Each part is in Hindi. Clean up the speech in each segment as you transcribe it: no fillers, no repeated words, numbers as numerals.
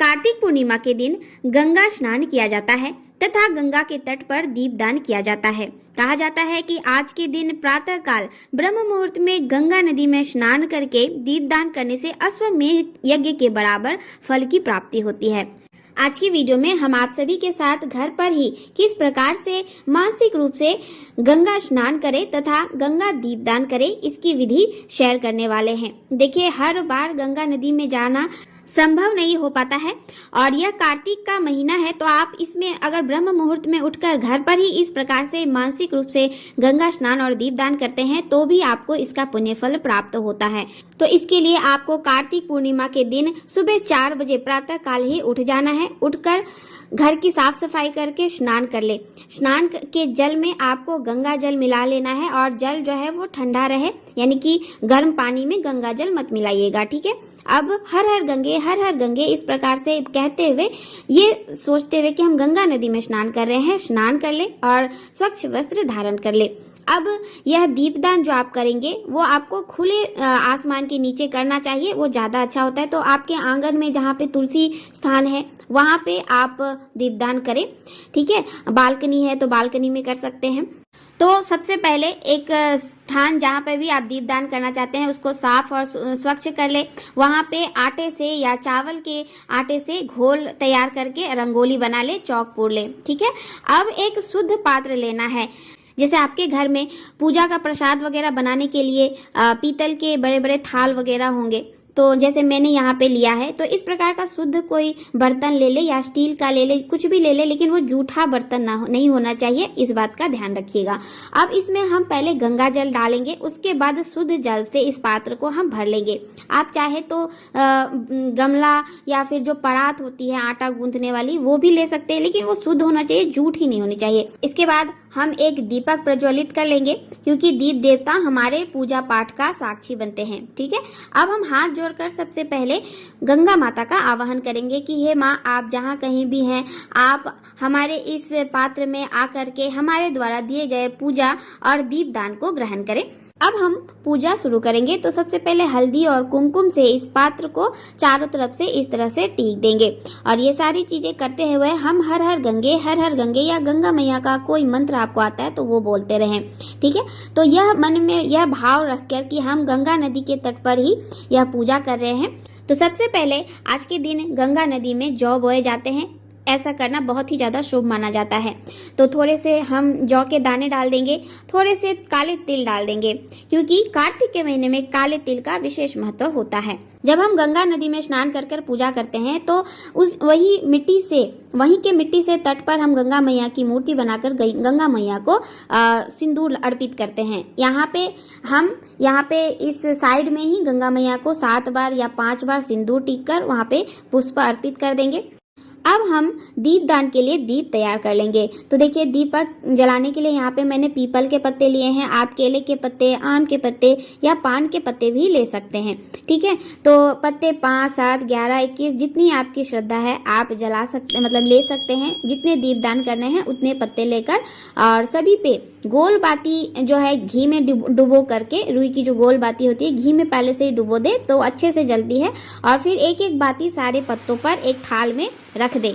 कार्तिक पूर्णिमा के दिन गंगा स्नान किया जाता है तथा गंगा के तट पर दीपदान किया जाता है। कहा जाता है कि आज के दिन प्रातः काल ब्रह्म मुहूर्त में गंगा नदी में स्नान करके दीपदान करने से अश्वमेध यज्ञ के बराबर फल की प्राप्ति होती है। आज की वीडियो में हम आप सभी के साथ घर पर ही किस प्रकार से मानसिक रूप से गंगा स्नान करें तथा गंगा दीपदान करें इसकी विधि शेयर करने वाले हैं। देखिए, हर बार गंगा नदी में जाना संभव नहीं हो पाता है और यह कार्तिक का महीना है, तो आप इसमें अगर ब्रह्म मुहूर्त में उठकर घर पर ही इस प्रकार से मानसिक रूप से गंगा स्नान और दीपदान करते हैं तो भी आपको इसका पुण्य फल प्राप्त होता है। तो इसके लिए आपको कार्तिक पूर्णिमा के दिन सुबह 4 बजे प्रातः काल ही उठ जाना है। उठकर घर की साफ सफाई करके स्नान कर ले। स्नान के जल में आपको गंगा जल मिला लेना है और जल जो है वो ठंडा रहे, यानी कि गर्म पानी में गंगा जल मत मिलाइएगा, ठीक है। अब हर हर गंगे इस प्रकार से कहते हुए, ये सोचते हुए कि हम गंगा नदी में स्नान कर रहे हैं, स्नान कर ले और स्वच्छ वस्त्र धारण कर ले। अब यह दीपदान जो आप करेंगे वो आपको खुले आसमान के नीचे करना चाहिए, वो ज़्यादा अच्छा होता है। तो आपके आंगन में जहाँ पे तुलसी स्थान है वहाँ पे आप दीपदान करें, ठीक है। बालकनी है तो बालकनी में कर सकते हैं। तो सबसे पहले एक स्थान जहाँ पे भी आप दीपदान करना चाहते हैं उसको साफ और स्वच्छ कर ले। वहाँ पे आटे से या चावल के आटे से घोल तैयार करके रंगोली बना ले, चौक पूर ले, ठीक है। अब एक शुद्ध पात्र लेना है। जैसे आपके घर में पूजा का प्रसाद वगैरह बनाने के लिए पीतल के बड़े बड़े थाल वगैरह होंगे, तो जैसे मैंने यहाँ पे लिया है, तो इस प्रकार का शुद्ध कोई बर्तन ले ले या स्टील का ले ले, कुछ भी ले ले, लेकिन वो जूठा बर्तन नहीं होना चाहिए, इस बात का ध्यान रखिएगा। अब इसमें हम पहले गंगा जल डालेंगे, उसके बाद शुद्ध जल से इस पात्र को हम भर लेंगे। आप चाहे तो गमला या फिर जो परात होती है आटा गूंथने वाली वो भी ले सकते हैं, लेकिन वो शुद्ध होना चाहिए, जूठ ही नहीं होनी चाहिए। इसके बाद हम एक दीपक प्रज्वलित कर लेंगे, क्योंकि दीप देवता हमारे पूजा पाठ का साक्षी बनते हैं, ठीक है। अब हम हाथ जोड़कर सबसे पहले गंगा माता का आवाहन करेंगे कि हे माँ, आप जहाँ कहीं भी हैं, आप हमारे इस पात्र में आकर के हमारे द्वारा दिए गए पूजा और दीपदान को ग्रहण करें। अब हम पूजा शुरू करेंगे। तो सबसे पहले हल्दी और कुमकुम से इस पात्र को चारों तरफ से इस तरह से टीक देंगे और ये सारी चीजें करते हुए हम हर हर गंगे या गंगा मैया का कोई मंत्र आपको आता है तो वो बोलते रहें, ठीक है। तो यह मन में यह भाव रखकर कि हम गंगा नदी के तट पर ही यह पूजा कर रहे हैं। तो सबसे पहले आज के दिन गंगा नदी में जौ बोए जाते हैं, ऐसा करना बहुत ही ज़्यादा शुभ माना जाता है। तो थोड़े से हम जौ के दाने डाल देंगे, थोड़े से काले तिल डाल देंगे, क्योंकि कार्तिक के महीने में काले तिल का विशेष महत्व होता है। जब हम गंगा नदी में स्नान कर कर पूजा करते हैं तो वहीं के मिट्टी से तट पर हम गंगा मैया की मूर्ति बनाकर गंगा मैया को सिंदूर अर्पित करते हैं। यहाँ पे इस साइड में ही गंगा मैया को 7 बार या 5 बार सिंदूर टीक कर वहाँ पे पुष्प अर्पित कर देंगे। अब हम दीपदान के लिए दीप तैयार कर लेंगे। तो देखिए, दीपक जलाने के लिए यहाँ पे मैंने पीपल के पत्ते लिए हैं, आप केले के पत्ते, आम के पत्ते या पान के पत्ते भी ले सकते हैं, ठीक है। तो पत्ते 5, 7, 11, 21 जितनी आपकी श्रद्धा है आप जला सकते, मतलब ले सकते हैं। जितने दीपदान करने हैं उतने पत्ते लेकर और सभी पे गोल बाती जो है घी में डुबो करके, रुई की जो गोल बाती होती है घी में पहले से ही डुबो दे तो अच्छे से जलती है और फिर एक एक बाती सारे पत्तों पर एक थाल में रख दे।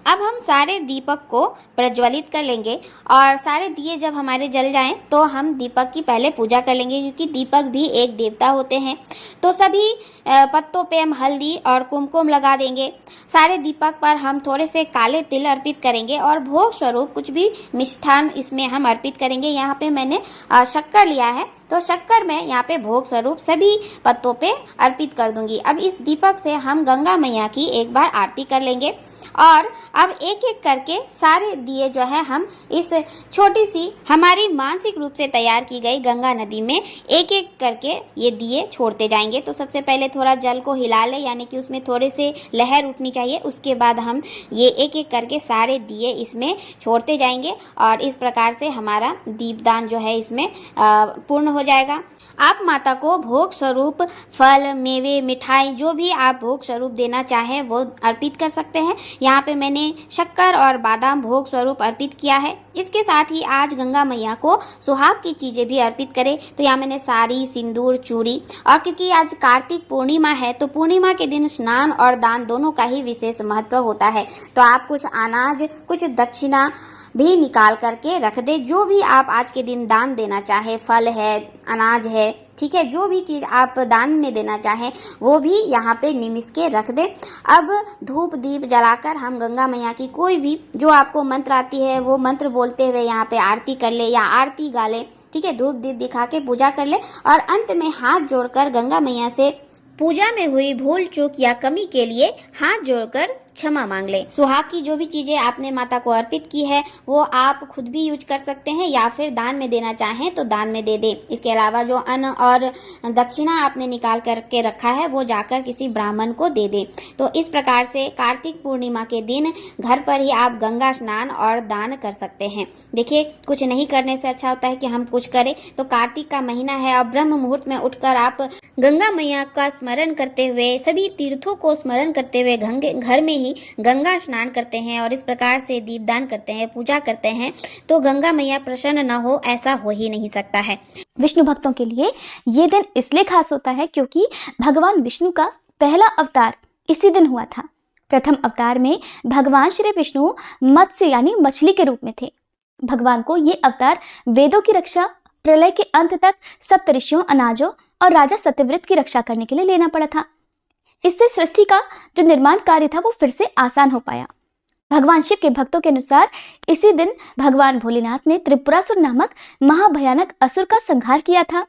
अब हम सारे दीपक को प्रज्वलित कर लेंगे और सारे दिए जब हमारे जल जाएं तो हम दीपक की पहले पूजा कर लेंगे, क्योंकि दीपक भी एक देवता होते हैं। तो सभी पत्तों पे हम हल्दी और कुमकुम लगा देंगे। सारे दीपक पर हम थोड़े से काले तिल अर्पित करेंगे और भोग स्वरूप कुछ भी मिष्ठान इसमें हम अर्पित करेंगे। यहाँ पे मैंने शक्कर लिया है, तो शक्कर मैं यहाँ पे भोग स्वरूप सभी पत्तों पे अर्पित कर दूंगी। अब इस दीपक से हम गंगा मैया की एक बार आरती कर लेंगे और अब एक एक करके सारे दिए जो है हम इस छोटी सी हमारी मानसिक रूप से तैयार की गई गंगा नदी में एक एक करके ये दिए छोड़ते जाएंगे। तो सबसे पहले थोड़ा जल को हिला ले, यानी कि उसमें थोड़े से लहर उठनी चाहिए। उसके बाद हम ये एक एक करके सारे दिए इसमें छोड़ते जाएंगे और इस प्रकार से हमारा दीपदान जो है इसमें पूर्ण हो जाएगा। आप माता को भोग स्वरूप फल, मेवे, मिठाई जो भी आप भोग स्वरूप देना चाहें वो अर्पित कर सकते हैं। यहाँ पे मैंने शक्कर और बादाम भोग स्वरूप अर्पित किया है। इसके साथ ही आज गंगा मैया को सुहाग की चीज़ें भी अर्पित करें। तो यहाँ मैंने साड़ी, सिंदूर, चूड़ी, और क्योंकि आज कार्तिक पूर्णिमा है तो पूर्णिमा के दिन स्नान और दान दोनों का ही विशेष महत्व होता है। तो आप कुछ अनाज, कुछ दक्षिणा भी निकाल करके रख दे। जो भी आप आज के दिन दान देना चाहे, फल है, अनाज है, ठीक है, जो भी चीज़ आप दान में देना चाहें वो भी यहाँ पे निमिष के रख दे। अब धूप दीप जलाकर हम गंगा मैया की कोई भी जो आपको मंत्र आती है वो मंत्र बोलते हुए यहाँ पे आरती कर ले या आरती गा ले, ठीक है, धूप दीप दिखा के पूजा कर ले और अंत में हाथ जोड़कर गंगा मैया से पूजा में हुई भूल चूक या कमी के लिए हाथ जोड़कर क्षमा मांग ले। सुहाग की जो भी चीजें आपने माता को अर्पित की है वो आप खुद भी यूज कर सकते हैं या फिर दान में देना चाहें तो दान में दे दे। इसके अलावा जो अन्न और दक्षिणा आपने निकाल करके रखा है वो जाकर किसी ब्राह्मण को दे दे। तो इस प्रकार से कार्तिक पूर्णिमा के दिन घर पर ही आप गंगा स्नान और दान कर सकते हैं। देखिए, कुछ नहीं करने से अच्छा होता है कि हम कुछ करें। तो कार्तिक का महीना है और ब्रह्म मुहूर्त में उठकर आप गंगा मैया का स्मरण करते हुए, सभी तीर्थों को स्मरण करते हुए घर में ही गंगा स्नान करते हैं और इस प्रकार से दीपदान करते हैं, पूजा करते हैं, तो गंगा मैया प्रसन्न न हो ऐसा हो ही नहीं सकता है। विष्णु भक्तों के लिए ये दिन इसलिए खास होता है क्योंकि भगवान विष्णु का पहला अवतार इसी दिन हुआ था। प्रथम अवतार में भगवान श्री विष्णु मत्स्य यानी मछली के रूप में थे। भगवान को ये अवतार वेदों की रक्षा, प्रलय के अंत तक सप्तऋषियों, अनाजों और राजा सत्यव्रत की रक्षा करने के लिए लेना पड़ा था। इससे सृष्टि का जो निर्माण कार्य था वो फिर से आसान हो पाया। भगवान शिव के भक्तों के अनुसार इसी दिन भगवान भोलेनाथ ने त्रिपुरासुर नामक महाभयानक असुर का संहार किया था,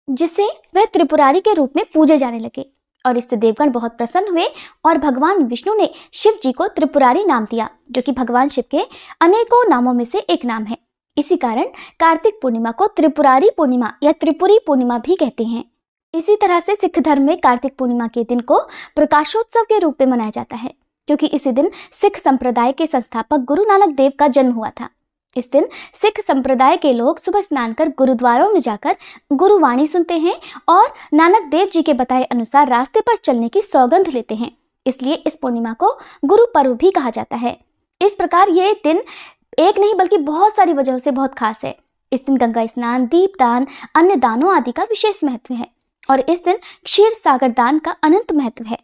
जिससे वह त्रिपुरारी के रूप में पूजे जाने लगे और इससे देवगण बहुत प्रसन्न हुए और भगवान विष्णु ने शिव जी को त्रिपुरारी नाम दिया, जो कि भगवान शिव के अनेकों नामों में से एक नाम है। इसी कारण कार्तिक पूर्णिमा को त्रिपुरारी पूर्णिमा या त्रिपुरी पूर्णिमा भी कहते हैं। इसी तरह से सिख धर्म में कार्तिक पूर्णिमा के दिन को प्रकाशोत्सव के रूप में मनाया जाता है, क्योंकि इसी दिन सिख संप्रदाय के संस्थापक गुरु नानक देव का जन्म हुआ था। इस दिन सिख संप्रदाय के लोग सुबह स्नान कर गुरुद्वारों में जाकर गुरुवाणी सुनते हैं और नानक देव जी के बताए अनुसार रास्ते पर चलने की सौगंध लेते हैं। इसलिए इस पूर्णिमा को गुरु पर्व भी कहा जाता है। इस प्रकार ये दिन एक नहीं बल्कि बहुत सारी वजहों से बहुत खास है। इस दिन गंगा स्नान, दीपदान, अन्य दानों आदि का विशेष महत्व है और इस दिन क्षीर सागर दान का अनंत महत्व है।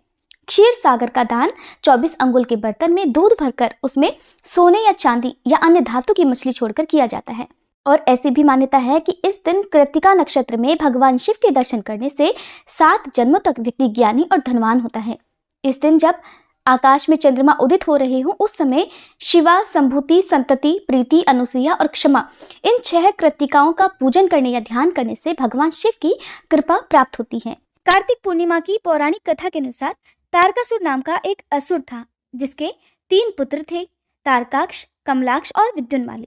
क्षीर सागर का दान 24 अंगुल के बर्तन में दूध भरकर उसमें सोने या चांदी या अन्य धातु की मछली छोड़कर किया जाता है। और ऐसी भी मान्यता है कि इस दिन कृत्तिका नक्षत्र में भगवान शिव के दर्शन करने से 7 जन्मों तक व्यक्ति ज्ञानी और धनवान होता है। इस दिन जब आकाश में चंद्रमा उदित हो रहे हों उस समय शिवा, संभूति, संतति, प्रीति, अनुसुईया और क्षमा, इन 6 कृत्तिकाओं का पूजन करने या ध्यान करने से भगवान शिव की कृपा प्राप्त होती है। कार्तिक पूर्णिमा की पौराणिक कथा के अनुसार तारकासुर नाम का एक असुर था, जिसके 3 पुत्र थे, तारकाक्ष, कमलाक्ष और विद्युन्माली।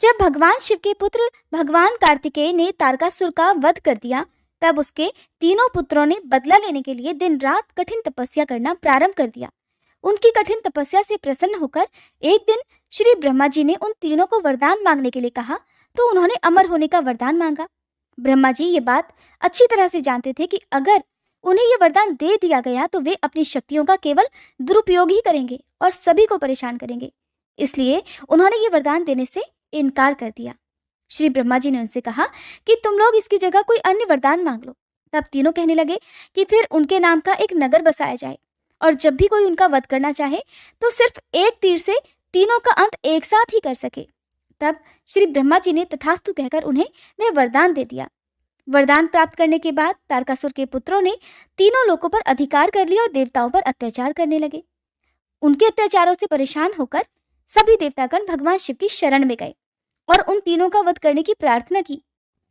जब भगवान शिव के पुत्र भगवान कार्तिकेय ने तारकासुर का वध कर दिया, तब उसके तीनों पुत्रों ने बदला लेने के लिए दिन रात कठिन तपस्या करना प्रारंभ कर दिया। उनकी कठिन तपस्या से प्रसन्न होकर एक दिन श्री ब्रह्मा जी ने उन तीनों को वरदान मांगने के लिए कहा, तो उन्होंने अमर होने का वरदान मांगा। ब्रह्मा जी ये बात अच्छी तरह से जानते थे कि अगर उन्हें ये वरदान दे दिया गया तो वे अपनी शक्तियों का केवल दुरुपयोग ही करेंगे और सभी को परेशान करेंगे। इसलिए उन्होंने ये वरदान देने से इनकार कर दिया। श्री ब्रह्मा जी ने उनसे कहा कि तुम लोग इसकी जगह कोई अन्य वरदान मांग लो। तब तीनों कहने लगे कि फिर उनके नाम का एक नगर बसाया जाए और जब भी कोई उनका वध करना चाहे तो सिर्फ एक तीर से तीनों का अंत एक साथ ही कर सके। तब श्री ब्रह्मा जी ने तथास्तु कहकर उन्हें वह वरदान दे दिया। वरदान प्राप्त करने के बाद तारकासुर के पुत्रों ने तीनों लोकों पर अधिकार कर लिया और देवताओं पर अत्याचार करने लगे। उनके अत्याचारों से परेशान होकर सभी देवतागण भगवान शिव की शरण में गए और उन तीनों का वध करने की प्रार्थना की।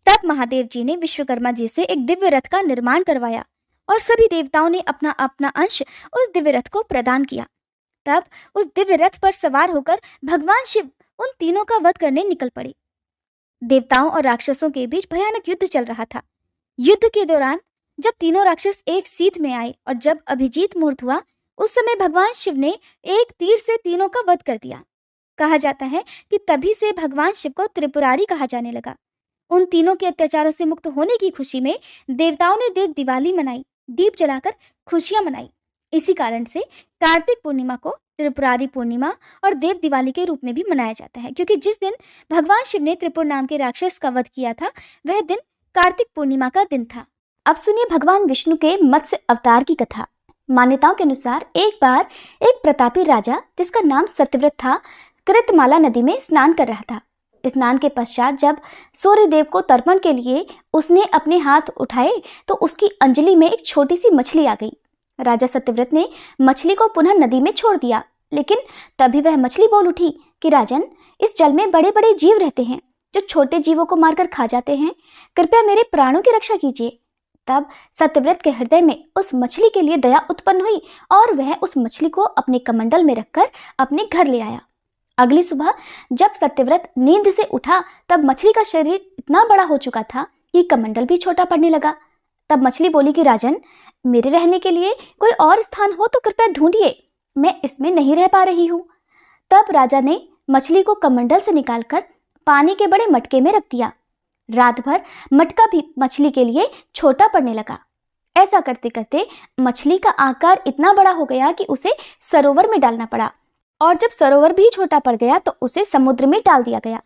तब महादेव जी ने विश्वकर्मा जी से एक दिव्य रथ का निर्माण करवाया और सभी देवताओं ने अपना अपना अंश उस दिव्य रथ को प्रदान किया। तब उस दिव्य रथ पर सवार होकर भगवान शिव उन तीनों का वध करने निकल पड़े। देवताओं और राक्षसों के बीच भयानक युद्ध चल रहा था। युद्ध के दौरान जब तीनों राक्षस एक सीध में आए और जब अभिजीत मुहूर्त हुआ, उस समय भगवान शिव ने एक तीर से तीनों का वध कर दिया। कहा जाता है कि तभी से भगवान शिव को त्रिपुरारी कहा जाने लगा। उन तीनों के अत्याचारों से मुक्त होने की खुशी में देवताओं ने देव दिवाली मनाई, दीप जलाकर खुशियां मनाई इसी कारण से कार्तिक पूर्णिमा को त्रिपुरारी पूर्णिमा और देव दिवाली के रूप में भी मनाया जाता है, क्योंकि जिस दिन भगवान शिव ने त्रिपुर नाम के राक्षस का वध किया था वह दिन कार्तिक पूर्णिमा का दिन था। अब सुनिए भगवान विष्णु के मत्स्य अवतार की कथा। मान्यताओं के अनुसार एक बार एक प्रतापी राजा जिसका नाम सत्यव्रत था, कृतमाला नदी में स्नान कर रहा था। स्नान के पश्चात जब सूर्य देव को तर्पण के लिए उसने अपने हाथ उठाए तो उसकी अंजलि में एक छोटी सी मछली आ गई। राजा सत्यव्रत ने मछली को पुनः नदी में छोड़ दिया, लेकिन तभी वह मछली बोल उठी कि राजन, इस जल में बड़े बड़े जीव रहते हैं जो छोटे जीवों को मारकर खा जाते हैं, कृपया मेरे प्राणों की रक्षा कीजिए। तब सत्यव्रत के हृदय में उस मछली के लिए दया उत्पन्न हुई और वह उस मछली को अपने कमंडल में रखकर अपने घर ले आया। अगली सुबह जब सत्यव्रत नींद से उठा तब मछली का शरीर इतना बड़ा हो चुका था कि कमंडल भी छोटा पड़ने लगा। तब मछली बोली कि राजन, मेरे रहने के लिए कोई और स्थान हो तो कृपया ढूंढिए, मैं इसमें नहीं रह पा रही हूँ। तब राजा ने मछली को कमंडल से निकालकर पानी के बड़े मटके में रख दिया। रात भर मटका भी मछली के लिए छोटा पड़ने लगा। ऐसा करते करते मछली का आकार इतना बड़ा हो गया कि उसे सरोवर में डालना पड़ा, और जब सरोवर भी छोटा पड़ गया तो उसे समुद्र में डाल दिया गया।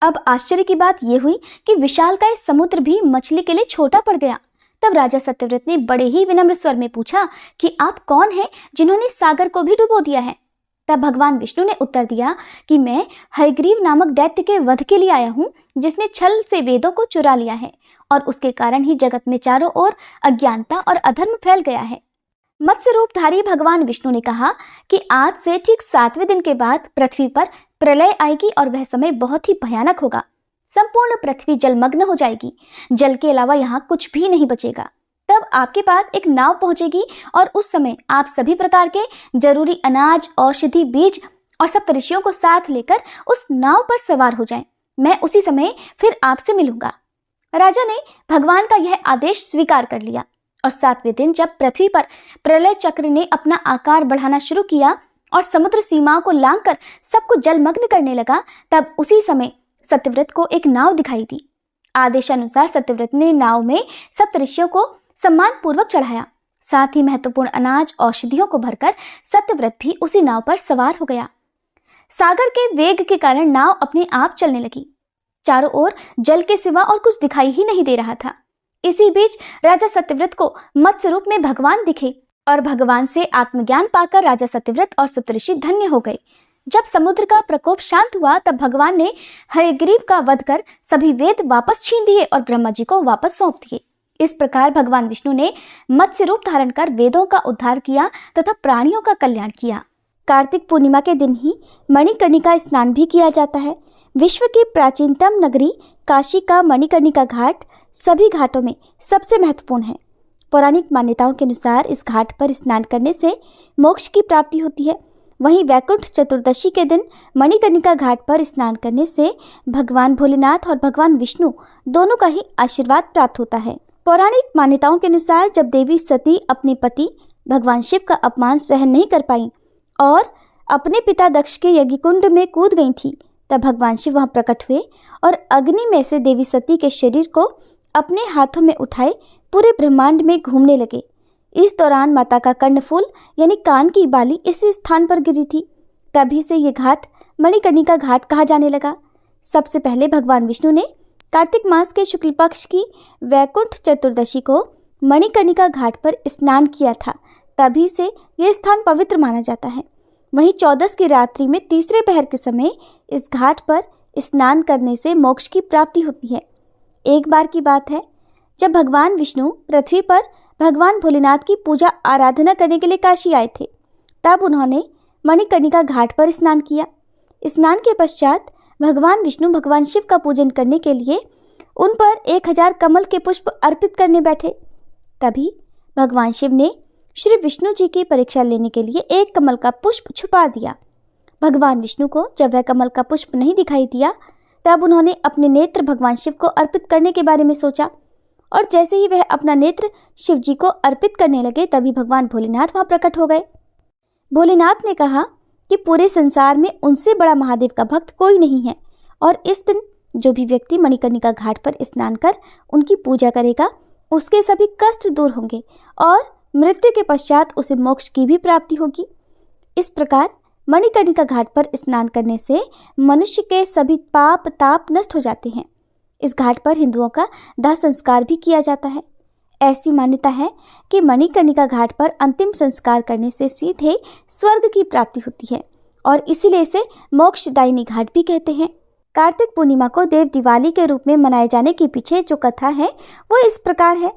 अब आश्चर्य की बात यह हुई कि विशालकाय समुद्र भी मछली के लिए छोटा पड़ गया। तब राजा सत्यव्रत ने बड़े ही विनम्र स्वर में पूछा कि आप कौन हैं जिन्होंने सागर को भी डुबो दिया है। तब भगवान विष्णु ने उत्तर दिया कि मैं हयग्रीव नामक दैत्य के वध के लिए आया हूँ, जिसने छल से वेदों को चुरा लिया है और उसके कारण ही जगत में चारों ओर अज्ञानता और अधर्म फैल गया है। मत्स्य रूपधारी भगवान विष्णु ने कहा कि आज से ठीक 7वें दिन के बाद पृथ्वी पर प्रलय आएगी और वह समय बहुत ही भयानक होगा। संपूर्ण पृथ्वी जलमग्न हो जाएगी, जल के अलावा यहाँ कुछ भी नहीं बचेगा। तब आपके पास एक नाव पहुंचेगी और उस समय आप सभी प्रकार के जरूरी अनाज, औषधि, बीज और सप्तऋषियों को साथ लेकर उस नाव पर सवार हो जाएं। मैं उसी समय फिर आपसे मिलूंगा। राजा ने भगवान का यह आदेश स्वीकार कर लिया और 7वें दिन जब पृथ्वी पर प्रलय चक्र ने अपना आकार बढ़ाना शुरू किया और समुद्र सीमाओं को लांघकर सबको जलमग्न करने लगा, तब उसी समय सत्यव्रत को एक नाव दिखाई दी। आदेशानुसार सत्यव्रत ने नाव में सप्तऋषियों को सम्मान पूर्वक चढ़ाया। साथ ही महत्वपूर्ण अनाज, औषधियों को भरकर सत्यव्रत भी उसी नाव पर सवार हो गया। सागर के वेग के कारण नाव अपने आप चलने लगी। चारों ओर जल के सिवा और कुछ दिखाई ही नहीं दे रहा था। इसी बीच राजा सत्यव्रत को मत्स्य रूप में भगवान दिखे और भगवान से आत्मज्ञान पाकर राजा सत्यव्रत और सप्तऋषि धन्य हो गए। जब समुद्र का प्रकोप शांत हुआ तब भगवान ने हयग्रीव का वध कर सभी वेद वापस छीन दिए और ब्रह्मा जी को वापस सौंप दिए। इस प्रकार भगवान विष्णु ने मत्स्य रूप धारण कर वेदों का उद्धार किया तथा प्राणियों का कल्याण किया। कार्तिक पूर्णिमा के दिन ही मणिकर्णिका स्नान भी किया जाता है। विश्व की प्राचीनतम नगरी काशी का मणिकर्णिका घाट सभी घाटों में सबसे महत्वपूर्ण है। पौराणिक मान्यताओं के अनुसार इस घाट पर स्नान करने से मोक्ष की प्राप्ति होती है। वहीं वैकुंठ चतुर्दशी के दिन मणिकर्णिका घाट पर स्नान करने से भगवान भोलेनाथ और भगवान विष्णु दोनों का ही आशीर्वाद प्राप्त होता है। पौराणिक मान्यताओं के अनुसार जब देवी सती अपने पति भगवान शिव का अपमान सहन नहीं कर पाई और अपने पिता दक्ष के यज्ञकुंड में कूद गई थी, तब भगवान शिव वहां प्रकट हुए और अग्नि में से देवी सती के शरीर को अपने हाथों में उठाए पूरे ब्रह्मांड में घूमने लगे। इस दौरान माता का कर्णफूल यानी कान की बाली इसी स्थान पर गिरी थी। तभी से ये घाट मणिकर्णिका घाट कहा जाने लगा। सबसे पहले भगवान विष्णु ने कार्तिक मास के शुक्ल पक्ष की वैकुंठ चतुर्दशी को मणिकर्णिका घाट पर स्नान किया था। तभी से यह स्थान पवित्र माना जाता है। वहीं 14 की रात्रि में तीसरे पहर के समय इस घाट पर स्नान करने से मोक्ष की प्राप्ति होती है। एक बार की बात है जब भगवान विष्णु पृथ्वी पर भगवान भोलेनाथ की पूजा आराधना करने के लिए काशी आए थे, तब उन्होंने मणिकर्णिका घाट पर स्नान किया। स्नान के पश्चात भगवान विष्णु भगवान शिव का पूजन करने के लिए उन पर 1000 कमल के पुष्प अर्पित करने बैठे। तभी भगवान शिव ने श्री विष्णु जी की परीक्षा लेने के लिए एक कमल का पुष्प छुपा दिया। भगवान विष्णु को जब वह कमल का पुष्प नहीं दिखाई दिया, तब उन्होंने अपने नेत्र भगवान शिव को अर्पित करने के बारे में सोचा और जैसे ही वह अपना नेत्र शिव जी को अर्पित करने लगे, तभी भगवान भोलेनाथ वहां प्रकट हो गए। भोलेनाथ ने कहा कि पूरे संसार में उनसे बड़ा महादेव का भक्त कोई नहीं है और इस दिन जो भी व्यक्ति मणिकर्णिका घाट पर स्नान कर उनकी पूजा करेगा, उसके सभी कष्ट दूर होंगे और मृत्यु के पश्चात उसे मोक्ष की भी प्राप्ति होगी। इस प्रकार मणिकर्णिका घाट पर स्नान करने से मनुष्य के सभी पाप ताप नष्ट हो जाते हैं। इस घाट पर हिंदुओं का दाह संस्कार भी किया जाता है। ऐसी मान्यता है कि मणिकर्णिका घाट पर अंतिम संस्कार करने से सीधे स्वर्ग की प्राप्ति होती है और इसीलिए इसे मोक्षदायिनी घाट भी कहते हैं। कार्तिक पूर्णिमा को देव दिवाली के रूप में मनाए जाने के पीछे जो कथा है वो इस प्रकार है।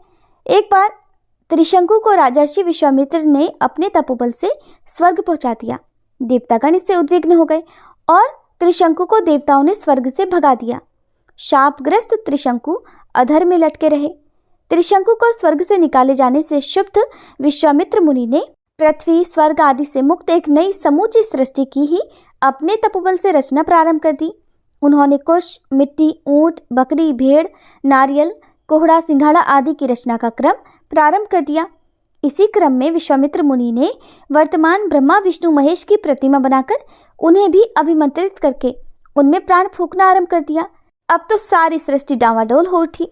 एक बार त्रिशंकु को राजर्षि विश्वामित्र ने अपने तपोबल से स्वर्ग पहुंचा दिया। देवतागण इससे उद्विग्न हो गए और त्रिशंकु को देवताओं ने स्वर्ग से भगा दिया। शापग्रस्त त्रिशंकु अधर में लटके रहे। त्रिशंकु को स्वर्ग से निकाले जाने से क्षुब्ध विश्वामित्र मुनि ने पृथ्वी स्वर्ग आदि से मुक्त एक नई समूची सृष्टि की ही अपने तपोबल से रचना प्रारंभ कर दी। उन्होंने कुश, मिट्टी, ऊंट, बकरी, भेड़, नारियल, कोहड़ा, सिंघाड़ा आदि की रचना का क्रम प्रारंभ कर दिया। इसी क्रम में विश्वामित्र मुनि ने वर्तमान ब्रह्मा विष्णु महेश की प्रतिमा बनाकर उन्हें भी अभिमंत्रित करके उनमें प्राण फूंकना आरंभ कर दिया। अब तो सारी सृष्टि डावाडोल हो उठी,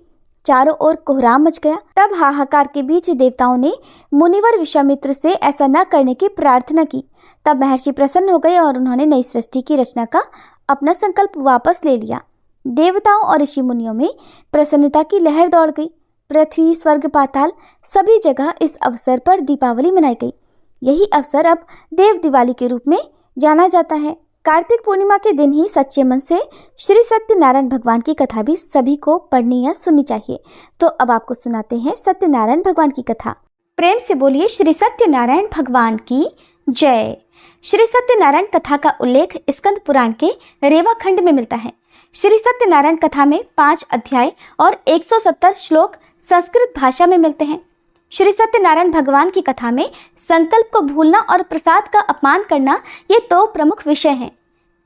चारों ओर कोहराम मच गया। तब हाहाकार के बीच देवताओं ने मुनिवर विश्वामित्र से ऐसा न करने की प्रार्थना की। तब महर्षि प्रसन्न हो गए और उन्होंने नई सृष्टि की रचना का अपना संकल्प वापस ले लिया। देवताओं और ऋषि मुनियों में प्रसन्नता की लहर दौड़ गई। पृथ्वी, स्वर्ग, पाताल सभी जगह इस अवसर पर दीपावली मनाई गई। यही अवसर अब देव दिवाली के रूप में जाना जाता है। कार्तिक पूर्णिमा के दिन ही सच्चे मन से श्री सत्यनारायण भगवान की कथा भी सभी को पढ़नी या सुननी चाहिए। तो अब आपको सुनाते हैं सत्यनारायण भगवान की कथा। प्रेम से बोलिए श्री सत्यनारायण भगवान की जय। श्री सत्यनारायण कथा का उल्लेख स्कंद पुराण के रेवा खंड में मिलता है। श्री सत्यनारायण कथा में 5 अध्याय और 170 श्लोक संस्कृत भाषा में मिलते हैं। श्री सत्यनारायण भगवान की कथा में संकल्प को भूलना और प्रसाद का अपमान करना ये 2 प्रमुख विषय हैं।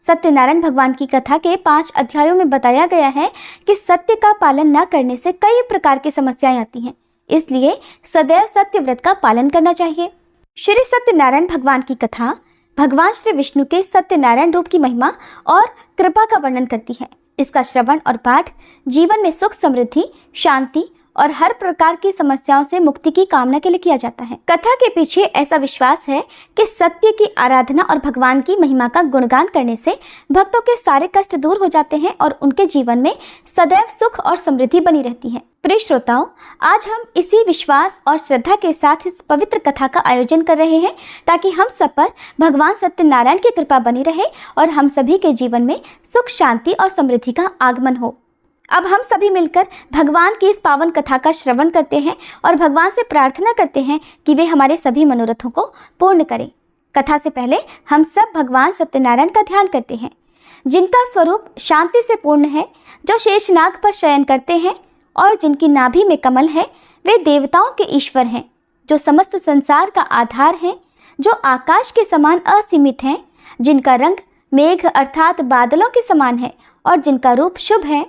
सत्यनारायण भगवान की कथा के 5 अध्यायों में बताया गया है कि सत्य का पालन न करने से कई प्रकार की समस्याएं आती हैं, इसलिए सदैव सत्य व्रत का पालन करना चाहिए। श्री सत्यनारायण भगवान की कथा भगवान श्री विष्णु के सत्यनारायण रूप की महिमा और कृपा का वर्णन करती है। इसका श्रवण और पाठ जीवन में सुख, समृद्धि, शांति और हर प्रकार की समस्याओं से मुक्ति की कामना के लिए किया जाता है। कथा के पीछे ऐसा विश्वास है कि सत्य की आराधना और भगवान की महिमा का गुणगान करने से भक्तों के सारे कष्ट दूर हो जाते हैं और उनके जीवन में सदैव सुख और समृद्धि बनी रहती है। प्रिय श्रोताओं, आज हम इसी विश्वास और श्रद्धा के साथ इस पवित्र कथा का आयोजन कर रहे हैं ताकि हम सब पर भगवान सत्यनारायण की कृपा बनी रहे और हम सभी के जीवन में सुख, शांति और समृद्धि का आगमन हो। अब हम सभी मिलकर भगवान की इस पावन कथा का श्रवण करते हैं और भगवान से प्रार्थना करते हैं कि वे हमारे सभी मनोरथों को पूर्ण करें। कथा से पहले हम सब भगवान सत्यनारायण का ध्यान करते हैं, जिनका स्वरूप शांति से पूर्ण है, जो शेषनाग पर शयन करते हैं और जिनकी नाभि में कमल है। वे देवताओं के ईश्वर हैं, जो समस्त संसार का आधार हैं, जो आकाश के समान असीमित हैं, जिनका रंग मेघ अर्थात बादलों के समान है और जिनका रूप शुभ है,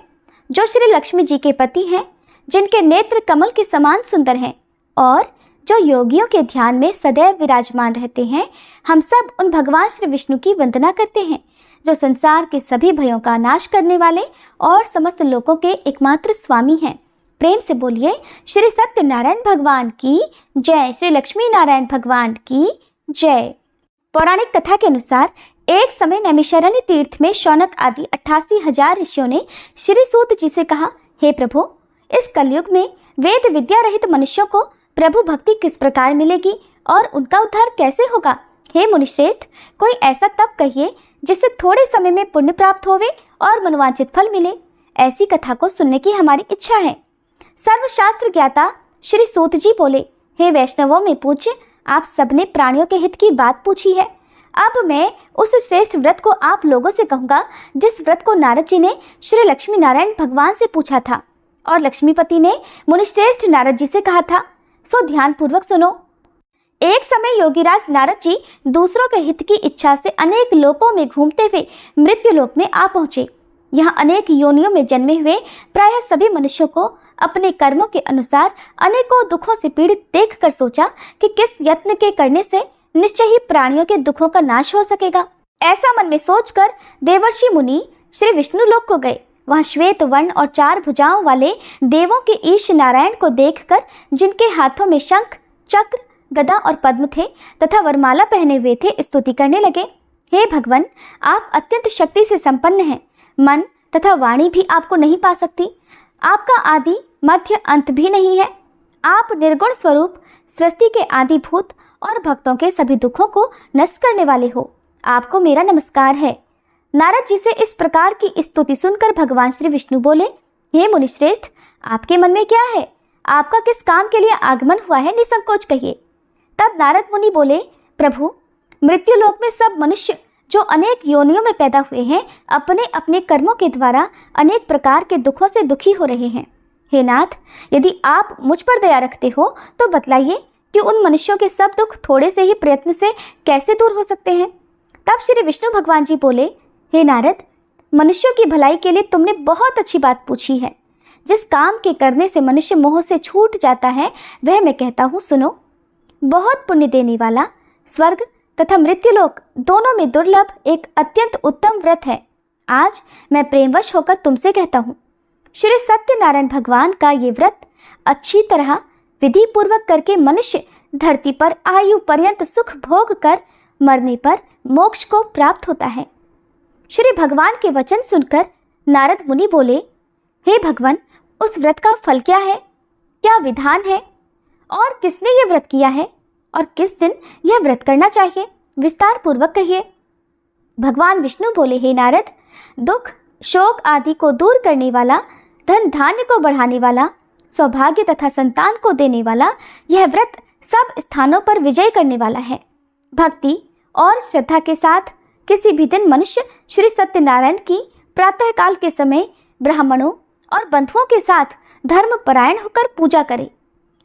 जो श्री लक्ष्मी जी के पति हैं, जिनके नेत्र कमल के समान सुंदर हैं और जो योगियों के ध्यान में सदैव विराजमान रहते हैं। हम सब उन भगवान श्री विष्णु की वंदना करते हैं, जो संसार के सभी भयों का नाश करने वाले और समस्त लोकों के एकमात्र स्वामी हैं। प्रेम से बोलिए श्री सत्यनारायण भगवान की जय, श्री लक्ष्मी नारायण भगवान की जय। पौराणिक कथा के अनुसार एक समय नैमिषारण्य तीर्थ में शौनक आदि 88,000 ऋषियों ने श्री सूत जी से कहा, हे प्रभु, इस कलयुग में वेद विद्या रहित मनुष्यों को प्रभु भक्ति किस प्रकार मिलेगी और उनका उद्धार कैसे होगा? हे मुनिश्रेष्ठ, कोई ऐसा तप कहिए जिससे थोड़े समय में पुण्य प्राप्त होवे और मनोवांछित फल मिले। ऐसी कथा को सुनने की हमारी इच्छा है। सर्वशास्त्र ज्ञाता श्री सूत जी बोले, हे वैष्णवों में पूज्य, आप सबने प्राणियों के हित की बात पूछी है। अब मैं उस श्रेष्ठ व्रत को आप लोगों से कहूँगा जिस व्रत को नारद जी ने श्री लक्ष्मी नारायण भगवान से पूछा था और लक्ष्मीपति ने मुनिश्रेष्ठ नारद जी से कहा था। सो ध्यान पूर्वक सुनो। एक समय योगीराज नारद जी दूसरों के हित की इच्छा से अनेक लोकों में घूमते हुए मृत्यु लोक में आ पहुँचे। यहाँ अनेक योनियों में जन्मे हुए प्रायः सभी मनुष्यों को अपने कर्मों के अनुसार अनेकों दुखों से पीड़ित देखकर सोचा कि किस यत्न के करने से निश्चय ही प्राणियों के दुखों का नाश हो सकेगा। ऐसा मन में सोचकर देवर्षि मुनि श्री विष्णु लोक को गए। वहाँ श्वेत वर्ण और 4 भुजाओं वाले देवों के ईश नारायण को देखकर, जिनके हाथों में शंख, चक्र, गदा और पद्म थे तथा वरमाला पहने हुए थे, स्तुति करने लगे। हे भगवान, आप अत्यंत शक्ति से संपन्न हैं। मन तथा वाणी भी आपको नहीं पा सकती। आपका आदि मध्य अंत भी नहीं है। आप निर्गुण स्वरूप, सृष्टि के आदिभूत और भक्तों के सभी दुखों को नष्ट करने वाले हो। आपको मेरा नमस्कार है। नारद जी से इस प्रकार की स्तुति सुनकर भगवान श्री विष्णु बोले, हे मुनिश्रेष्ठ, आपके मन में क्या है? आपका किस काम के लिए आगमन हुआ है, निसंकोच कहिए। तब नारद मुनि बोले, प्रभु, मृत्युलोक में सब मनुष्य जो अनेक योनियों में पैदा हुए हैं, अपने अपने कर्मों के द्वारा अनेक प्रकार के दुखों से दुखी हो रहे हैं। हे नाथ, यदि आप मुझ पर दया रखते हो तो बतलाइए कि उन मनुष्यों के सब दुख थोड़े से ही प्रयत्न से कैसे दूर हो सकते हैं। तब श्री विष्णु भगवान जी बोले, हे नारद, मनुष्यों की भलाई के लिए तुमने बहुत अच्छी बात पूछी है। जिस काम के करने से मनुष्य मोह से छूट जाता है वह मैं कहता हूँ, सुनो। बहुत पुण्य देने वाला, स्वर्ग तथा मृत्युलोक दोनों में दुर्लभ एक अत्यंत उत्तम व्रत है। आज मैं प्रेमवश होकर तुमसे कहता हूँ, श्री सत्यनारायण भगवान का ये व्रत अच्छी तरह विधि पूर्वक करके मनुष्य धरती पर आयु पर्यंत सुख भोग कर मरने पर मोक्ष को प्राप्त होता है। श्री भगवान के वचन सुनकर नारद मुनि बोले, हे भगवान, उस व्रत का फल क्या है? क्या विधान है? और किसने ये व्रत किया है? और किस दिन यह व्रत करना चाहिए? विस्तार पूर्वक कहिए। भगवान विष्णु बोले, हे नारद, दुख शोक आदि को दूर करने वाला, धन धान्य को बढ़ाने वाला, सौभाग्य तथा संतान को देने वाला यह व्रत सब स्थानों पर विजय करने वाला है। भक्ति और श्रद्धा के साथ किसी भी दिन मनुष्य श्री सत्यनारायण की प्रातःकाल के समय ब्राह्मणों और बंधुओं के साथ धर्म परायण होकर पूजा करे।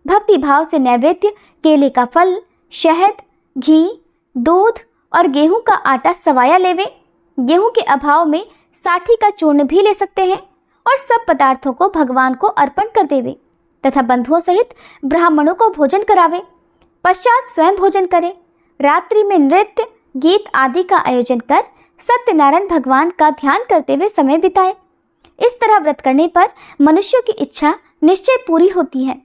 भक्ति भाव से नैवेद्य, केले का फल, शहद, घी, दूध और गेहूं का आटा सवाया लेवे। गेहूं के अभाव में साठी का चूर्ण भी ले सकते हैं और सब पदार्थों को भगवान को अर्पण कर देवे तथा बंधुओं सहित ब्राह्मणों को भोजन करावे। पश्चात स्वयं भोजन करे। रात्रि में नृत्य, गीत आदि का आयोजन कर सत्यनारायण भगवान का ध्यान करते हुए समय बिताए। इस तरह व्रत करने पर मनुष्यों की इच्छा निश्चय पूरी होती है।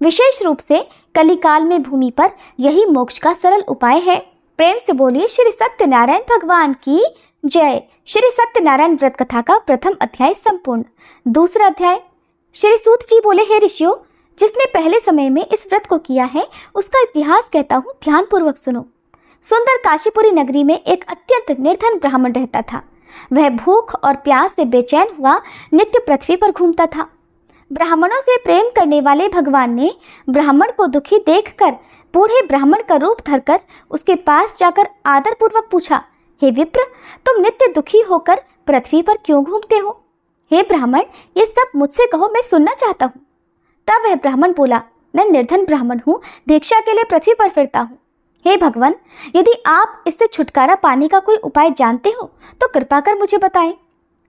विशेष रूप से कलिकाल में भूमि पर यही मोक्ष का सरल उपाय है। प्रेम से बोलिए श्री सत्यनारायण भगवान की जय। श्री सत्यनारायण व्रत कथा का प्रथम अध्याय संपूर्ण। दूसरा अध्याय। श्री सूत जी बोले, हे ऋषियों, जिसने पहले समय में इस व्रत को किया है उसका इतिहास कहता हूँ, ध्यान पूर्वक सुनो। सुंदर काशीपुरी नगरी में एक अत्यंत निर्धन ब्राह्मण रहता था। वह भूख और प्यास से बेचैन हुआ नित्य पृथ्वी पर घूमता था। ब्राह्मणों से प्रेम करने वाले भगवान ने ब्राह्मण को दुखी देखकर बूढ़े ब्राह्मण का रूप धरकर उसके पास जाकर आदरपूर्वक पूछा, हे विप्र, तुम नित्य दुखी होकर पृथ्वी पर क्यों घूमते हो? हे ब्राह्मण, ये सब मुझसे कहो, मैं सुनना चाहता हूँ। तब वह ब्राह्मण बोला, मैं निर्धन ब्राह्मण हूँ, भिक्षा के लिए पृथ्वी पर फिरता हूँ। हे भगवान, यदि आप इससे छुटकारा पाने का कोई उपाय जानते हो तो कृपा कर मुझे बताएं।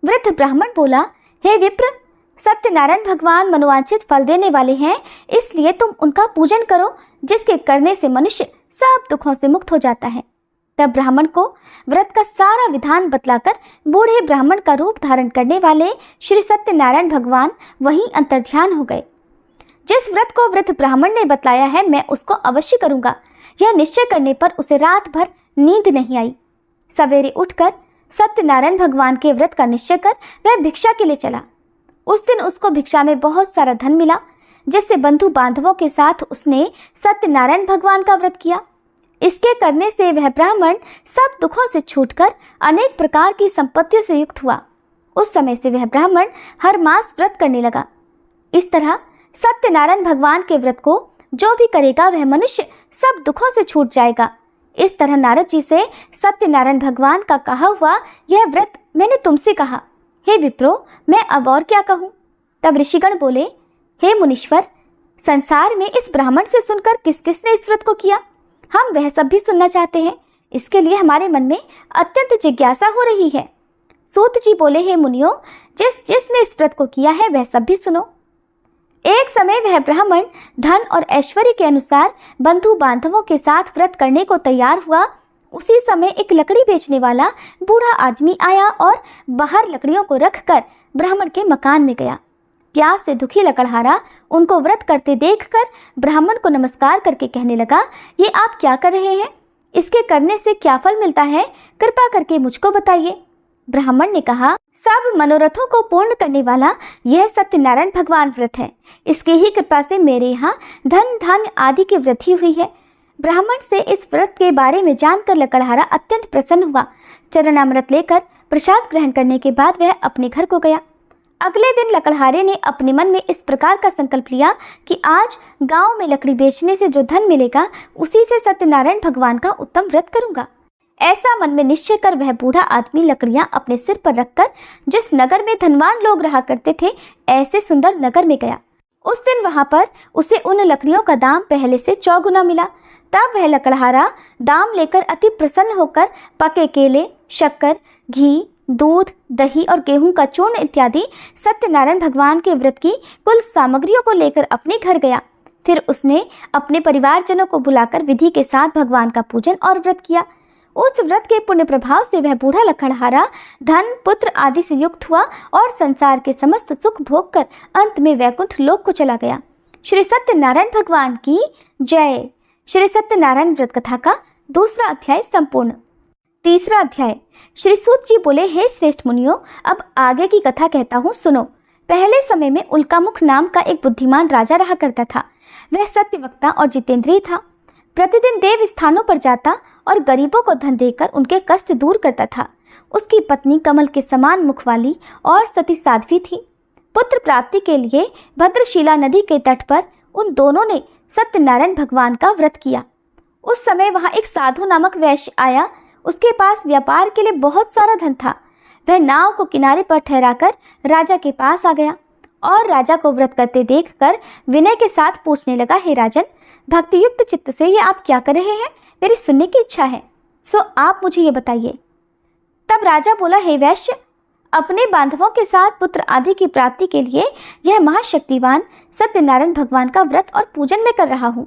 वृद्ध ब्राह्मण बोला, हे विप्र, सत्यनारायण भगवान मनोवांछित फल देने वाले हैं, इसलिए तुम उनका पूजन करो, जिसके करने से मनुष्य सब दुखों से मुक्त हो जाता है। तब ब्राह्मण को व्रत का सारा विधान बतलाकर बूढ़े ब्राह्मण का रूप धारण करने वाले श्री सत्यनारायण भगवान वहीं अंतर्ध्यान हो गए। जिस व्रत को वृद्ध ब्राह्मण ने बतलाया है मैं उसको अवश्य करूंगा, यह निश्चय करने पर उसे रात भर नींद नहीं आई। सवेरे उठकर सत्यनारायण भगवान के व्रत का निश्चय कर वह भिक्षा के लिए चला। उस दिन उसको भिक्षा में बहुत सारा धन मिला, जिससे बंधु बांधवों के साथ उसने सत्यनारायण भगवान का व्रत किया। इसके करने से वह ब्राह्मण सब दुखों से छूटकर अनेक प्रकार की संपत्तियों से युक्त हुआ। उस समय से वह ब्राह्मण हर मास व्रत करने लगा। इस तरह सत्यनारायण भगवान के व्रत को जो भी करेगा वह मनुष्य सब दुखों से छूट जाएगा। इस तरह नारद जी से सत्यनारायण भगवान का कहा हुआ यह व्रत मैंने तुमसे कहा। हे विप्रो, मैं अब और क्या कहूँ? तब ऋषिगण बोले, हे मुनीश्वर, संसार में इस ब्राह्मण से सुनकर किस किसने इस व्रत को किया, हम वह सब भी सुनना चाहते हैं। इसके लिए हमारे मन में अत्यंत जिज्ञासा हो रही है। सूत जी बोले, हे मुनियों, जिसने इस व्रत को किया है वह सब भी सुनो। एक समय वह ब्राह्मण धन और ऐश्वर्य के अनुसार बंधु बांधवों के साथ व्रत करने को तैयार हुआ। उसी समय एक लकड़ी बेचने वाला बूढ़ा आदमी आया और बाहर लकड़ियों को रखकर ब्राह्मण के मकान में गया। प्यास से दुखी लकड़हारा उनको व्रत करते देखकर ब्राह्मण को नमस्कार करके कहने लगा, ये आप क्या कर रहे हैं? इसके करने से क्या फल मिलता है? कृपा करके मुझको बताइए। ब्राह्मण ने कहा, सब मनोरथों को पूर्ण करने वाला यह सत्यनारायण भगवान व्रत है। इसकी ही कृपा से मेरे यहाँ धन धान्य आदि की वृद्धि हुई है। ब्राह्मण से इस व्रत के बारे में जानकर लकड़हारा अत्यंत प्रसन्न हुआ। चरणामृत लेकर प्रसाद ग्रहण करने के बाद वह अपने घर को गया। अगले दिन लकड़हारे ने अपने मन में इस प्रकार का संकल्प लिया कि आज गांव में लकड़ी बेचने से जो धन मिलेगा उसी से सत्यनारायण भगवान का उत्तम व्रत करूंगा। ऐसा मन में निश्चय कर वह बूढ़ा आदमी लकड़ियां अपने सिर पर रखकर जिस नगर में धनवान लोग रहा करते थे ऐसे सुंदर नगर में गया। उस दिन वहां पर उसे उन लकड़ियों का दाम पहले से 4 गुना मिला। तब वह लकड़हारा दाम लेकर अति प्रसन्न होकर पके केले, शक्कर, घी, दूध, दही और गेहूं का चूर्ण इत्यादि सत्यनारायण भगवान के व्रत की कुल सामग्रियों को लेकर अपने घर गया। फिर उसने अपने परिवारजनों को बुलाकर विधि के साथ भगवान का पूजन और व्रत किया। उस व्रत के पुण्य प्रभाव से वह बूढ़ा लकड़हारा धन, पुत्र आदि से युक्त हुआ और संसार के समस्त सुख भोग कर अंत में वैकुंठ लोक को चला गया। श्री सत्यनारायण भगवान की जय। श्री सत्यनारायण व्रत कथा का 2रा अध्याय संपूर्ण। 3रा अध्याय। श्री सूत जी बोले, हे श्रेष्ठ मुनियों, अब आगे की कथा कहता हूँ, सुनो। पहले समय में उल्कामुख नाम का एक बुद्धिमान राजा रहा करता था। वह सत्यवक्ता और जितेंद्रिय था। प्रतिदिन देव स्थानों पर जाता और गरीबों को धन देकर उनके कष्ट दूर करता था। उसकी पत्नी कमल के समान मुख वाली और सती साध्वी थी। पुत्र प्राप्ति के लिए भद्रशिला नदी के तट पर उन दोनों ने सत्यनारायण भगवान का व्रत किया। उस समय वहां एक साधु नामक वैश्य आया। उसके पास व्यापार के लिए बहुत सारा धन था। वह नाव को किनारे पर ठहराकर राजा के पास आ गया और राजा को व्रत करते देखकर विनय के साथ पूछने लगा, हे राजन, भक्तियुक्त चित्त से ये आप क्या कर रहे हैं? मेरी सुनने की इच्छा है, सो आप मुझे ये बताइए। तब राजा बोला, हे वैश्य, अपने बांधवों के साथ पुत्र आदि की प्राप्ति के लिए यह महाशक्तिवान सत्यनारायण भगवान का व्रत और पूजन में कर रहा हूँ।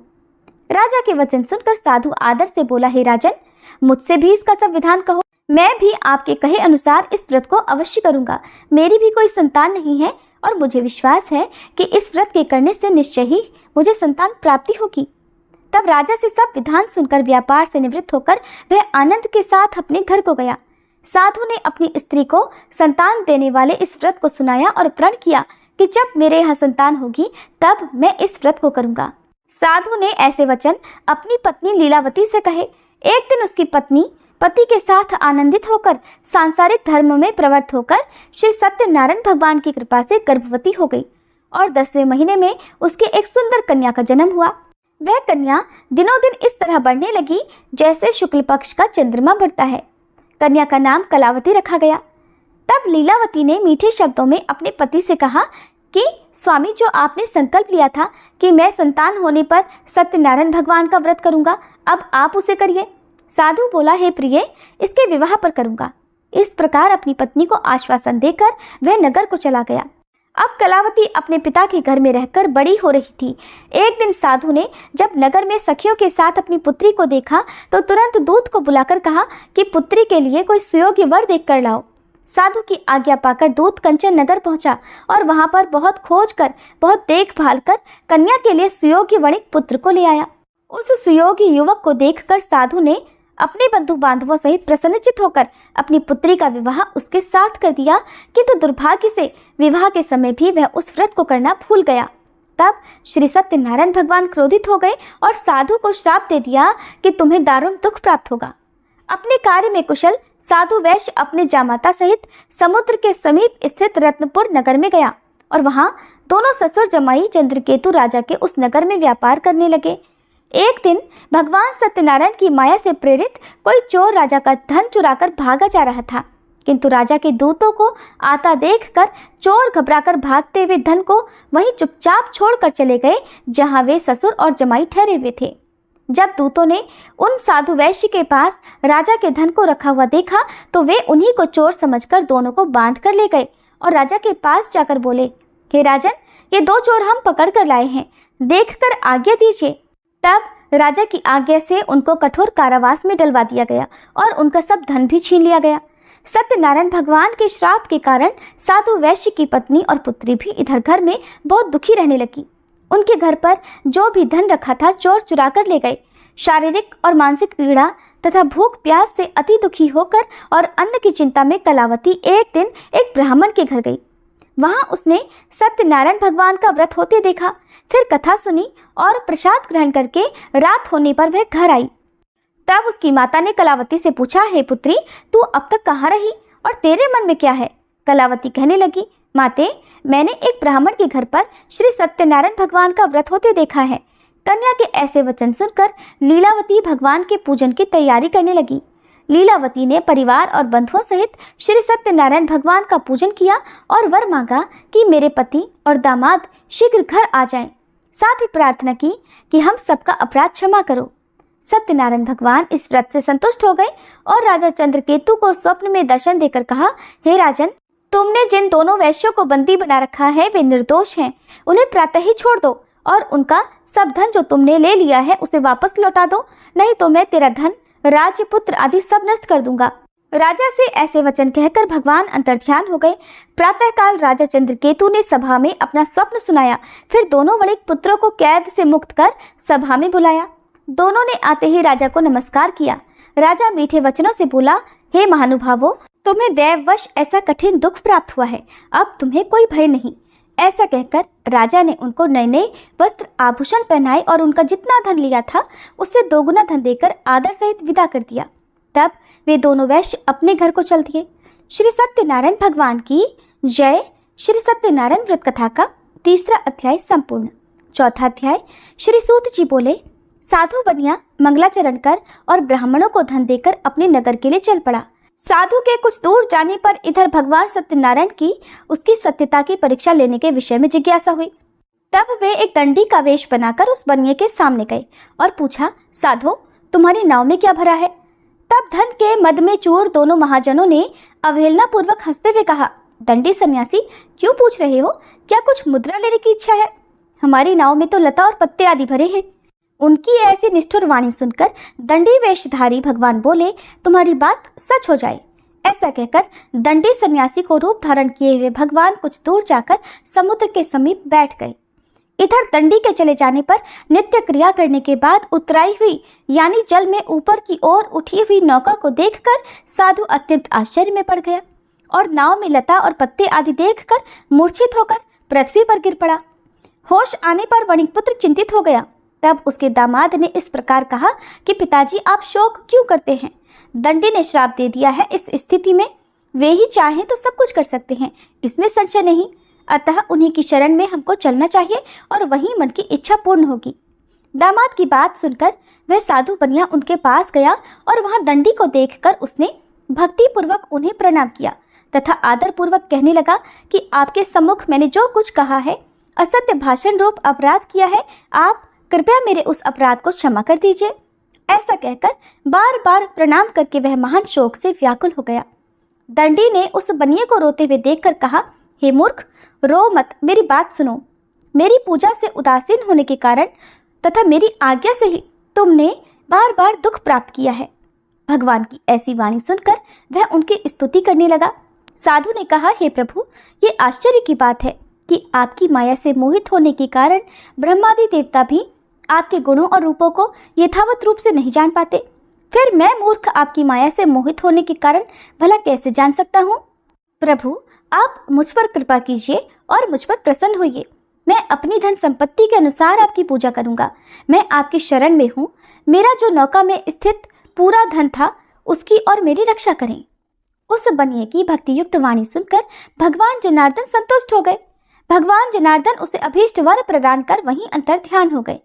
राजा के वचन सुनकर साधु आदर से बोला, हे राजन, मुझसे भी इसका सब विधान कहो। मैं भी आपके कहे अनुसार इस व्रत को अवश्य करूंगा। मेरी भी कोई संतान नहीं है और मुझे विश्वास है कि इस व्रत के करने से निश्चय ही मुझे संतान प्राप्ति होगी। तब राजा से सब विधान सुनकर व्यापार से निवृत्त होकर वह आनंद के साथ अपने घर को गया। साधु ने अपनी स्त्री को संतान देने वाले इस व्रत को सुनाया और प्रण किया कि जब मेरे यहाँ संतान होगी तब मैं इस व्रत को करूंगा। साधु ने ऐसे वचन अपनी पत्नी लीलावती से कहे। एक दिन उसकी पत्नी पति के साथ आनंदित होकर सांसारिक धर्म में प्रवृत्त होकर श्री सत्यनारायण भगवान की कृपा से गर्भवती हो गई और 10वें महीने में उसके एक सुंदर कन्या का जन्म हुआ। वह कन्या दिनों दिन इस तरह बढ़ने लगी जैसे शुक्ल पक्ष का चंद्रमा बढ़ता है। कन्या का नाम कलावती रखा गया। तब लीलावती ने मीठे शब्दों में अपने पति से कहा कि स्वामी, जो आपने संकल्प लिया था कि मैं संतान होने पर सत्यनारायण भगवान का व्रत करूंगा, अब आप उसे करिए। साधु बोला, हे प्रिय, इसके विवाह पर करूंगा। इस प्रकार अपनी पत्नी को आश्वासन देकर वह नगर को चला गया। अब कलावती अपने पिता के घर में रहकर बड़ी हो रही थी। एक दिन साधु ने जब नगर में सखियों के साथ अपनी पुत्री को देखा तो तुरंत दूत को बुलाकर कहा कि पुत्री के लिए कोई सुयोग्य वर देख कर लाओ। साधु की आज्ञा पाकर दूत कंचन नगर पहुंचा और वहां पर बहुत खोज कर, बहुत देखभाल कर कन्या के लिए सुयोग्य वणिक पुत्र को ले आया। उस सुयोग्य युवक को देखकर साधु ने अपने बंधु बांधवों सहित प्रसन्नचित होकर अपनी पुत्री का विवाह उसके साथ कर दिया, किंतु दुर्भाग्य से विवाह के समय भी वह उस व्रत को करना भूल गया। तब श्री सत्यनारायण भगवान क्रोधित हो गए और साधु को श्राप दे दिया कि तुम्हें दारुण दुख प्राप्त होगा। अपने कार्य में कुशल साधु वैश्य अपने जामाता सहित समुद्र के समीप स्थित रत्नपुर नगर में गया और वहां दोनों ससुर जमाई चंद्रकेतु राजा के उस नगर में व्यापार करने लगे। एक दिन भगवान सत्यनारायण की माया से प्रेरित कोई चोर राजा का धन चुराकर भागा जा रहा था, किंतु राजा के दूतों को आता देखकर चोर घबराकर भागते हुए धन को वहीं चुपचाप छोड़कर चले गए जहां वे ससुर और जमाई ठहरे हुए थे। जब दूतों ने उन साधु वैश्य के पास राजा के धन को रखा हुआ देखा तो वे उन्हीं को चोर समझकर दोनों को बांध कर ले गए और राजा के पास जाकर बोले, हे राजन, ये 2 चोर हम पकड़ कर लाए हैं, देखकर आज्ञा दीजिए। तब राजा की आज्ञा से उनको कठोर कारावास में डलवा दिया गया और उनका सब धन भी छीन लिया गया। सत्यनारायण भगवान के श्राप के कारण साधु वैश्य की पत्नी और पुत्री भी इधर घर में बहुत दुखी रहने लगी। उनके घर पर जो भी धन रखा था चोर चुरा कर ले गए। शारीरिक और मानसिक पीड़ा तथा भूख प्यास से अति दुखी होकर और अन्न की चिंता में कलावती एक दिन एक ब्राह्मण के घर गई। वहां उसने सत्यनारायण भगवान का व्रत होते देखा, फिर कथा सुनी और प्रसाद ग्रहण करके रात होने पर वह घर आई। तब उसकी माता ने कलावती से पूछा, हे पुत्री, तू अब तक कहाँ रही और तेरे मन में क्या है? कलावती कहने लगी, माते, मैंने एक ब्राह्मण के घर पर श्री सत्यनारायण भगवान का व्रत होते देखा है। कन्या के ऐसे वचन सुनकर लीलावती भगवान के पूजन की तैयारी करने लगी। लीलावती ने परिवार और बंधुओं सहित श्री सत्यनारायण भगवान का पूजन किया और वर मांगा कि मेरे पति और दामाद शीघ्र घर आ जाएं। साथ ही प्रार्थना की कि हम सबका अपराध क्षमा करो। सत्यनारायण भगवान इस व्रत से संतुष्ट हो गए और राजा चंद्रकेतु को स्वप्न में दर्शन देकर कहा, हे राजन, तुमने जिन दोनों वैश्यों को बंदी बना रखा है वे निर्दोष हैं। उन्हें प्रातः ही छोड़ दो और उनका सब धन जो तुमने ले लिया है उसे वापस लौटा दो, नहीं तो मैं तेरा धन, राज्य, पुत्र आदि सब नष्ट कर दूंगा। राजा से ऐसे वचन कहकर भगवान अंतर्ध्यान हो गए। प्रातःकाल राजा चंद्रकेतु ने सभा में अपना स्वप्न सुनाया। फिर दोनों वणिक पुत्रों को कैद से मुक्त कर सभा में बुलाया। दोनों ने आते ही राजा को नमस्कार किया। राजा मीठे वचनों से बोला, हे महानुभावों, तुम्हें दैववश ऐसा कठिन दुख प्राप्त हुआ है, अब तुम्हें कोई भय नहीं। ऐसा कहकर राजा ने उनको नए नए वस्त्र आभूषण पहनाए और उनका जितना धन लिया था उससे दोगुना धन देकर आदर सहित विदा कर दिया। तब वे दोनों वैश्य अपने घर को चल दिए। श्री सत्यनारायण भगवान की जय। श्री सत्यनारायण व्रत कथा का 3रा अध्याय संपूर्ण। 4था अध्याय। श्री सूत जी बोले, साधु बनिया मंगलाचरण कर और ब्राह्मणों को धन देकर अपने नगर के लिए चल पड़ा। साधु के कुछ दूर जाने पर इधर भगवान सत्यनारायण की उसकी सत्यता की परीक्षा लेने के विषय में जिज्ञासा हुई। तब वे एक दंडी का वेश बनाकर उस बनिए के सामने गए और पूछा, साधो, तुम्हारी नाव में क्या भरा है? तब धन के मद में चूर दोनों महाजनों ने अवहेलना पूर्वक हंसते हुए कहा, दंडी सन्यासी, क्यों पूछ रहे हो? क्या कुछ मुद्रा लेने की इच्छा है? हमारी नाव में तो लता और पत्ते आदि भरे हैं। उनकी ऐसी निष्ठुर वाणी सुनकर दंडी वेशधारी भगवान बोले, तुम्हारी बात सच हो जाए। ऐसा कहकर दंडी सन्यासी को रूप धारण किए हुए भगवान कुछ दूर जाकर समुद्र के समीप बैठ गए। इधर दंडी के चले जाने पर नित्य क्रिया करने के बाद उतराई हुई यानी जल में ऊपर की ओर उठी हुई नौका को देखकर साधु अत्यंत आश्चर्य में पड़ गया और नाव में लता और पत्ते आदि देखकर मूर्छित होकर पृथ्वी पर गिर पड़ा। होश आने पर वणिकपुत्र चिंतित हो गया। तब उसके दामाद ने इस प्रकार कहा कि पिताजी, आप शोक क्यों करते हैं? दंडी ने श्राप दे दिया है। इस स्थिति में वे ही चाहें तो सब कुछ कर सकते हैं, इसमें संशय नहीं। अतः उन्हीं की शरण में हमको चलना चाहिए और वहीं मन की इच्छा पूर्ण होगी। दामाद की बात सुनकर वह साधु बनिया उनके पास गया और वहां दंडी को देखकर उसने भक्ति पूर्वक उन्हें प्रणाम किया तथा आदर पूर्वक कहने लगा कि आपके सम्मुख मैंने जो कुछ कहा है, असत्य भाषण रूप अपराध किया है, आप कृपया मेरे उस अपराध को क्षमा कर दीजिए। ऐसा कहकर बार बार प्रणाम करके वह महान शोक से व्याकुल हो गया। दंडी ने उस बनिए को रोते हुए देखकर कहा, हे मूर्ख, रो मत, मेरी बात सुनो। मेरी पूजा से उदासीन होने के कारण तथा मेरी आज्ञा से ही तुमने बार बार दुख प्राप्त किया है। भगवान की ऐसी वाणी सुनकर वह उनकी स्तुति करने लगा। साधु ने कहा, हे प्रभु, ये आश्चर्य की बात है कि आपकी माया से मोहित होने के कारण ब्रह्मादि देवता भी आपके गुणों और रूपों को यथावत रूप से नहीं जान पाते। फिर मैं मूर्ख आपकी माया से मोहित होने के कारण भला कैसे जान सकता हूँ? प्रभु, आप मुझ पर कृपा कीजिए और मुझ पर प्रसन्न होइए। मैं अपनी धन संपत्ति के अनुसार आपकी पूजा करूंगा। मैं आपकी शरण में हूँ। मेरा जो नौका में स्थित पूरा धन था उसकी और मेरी रक्षा करें। उस बनिए की भक्ति युक्त वाणी सुनकर भगवान जनार्दन संतुष्ट हो गए। भगवान जनार्दन उसे अभीष्ट वर प्रदान कर वहीं अंतर्ध्यान हो गए।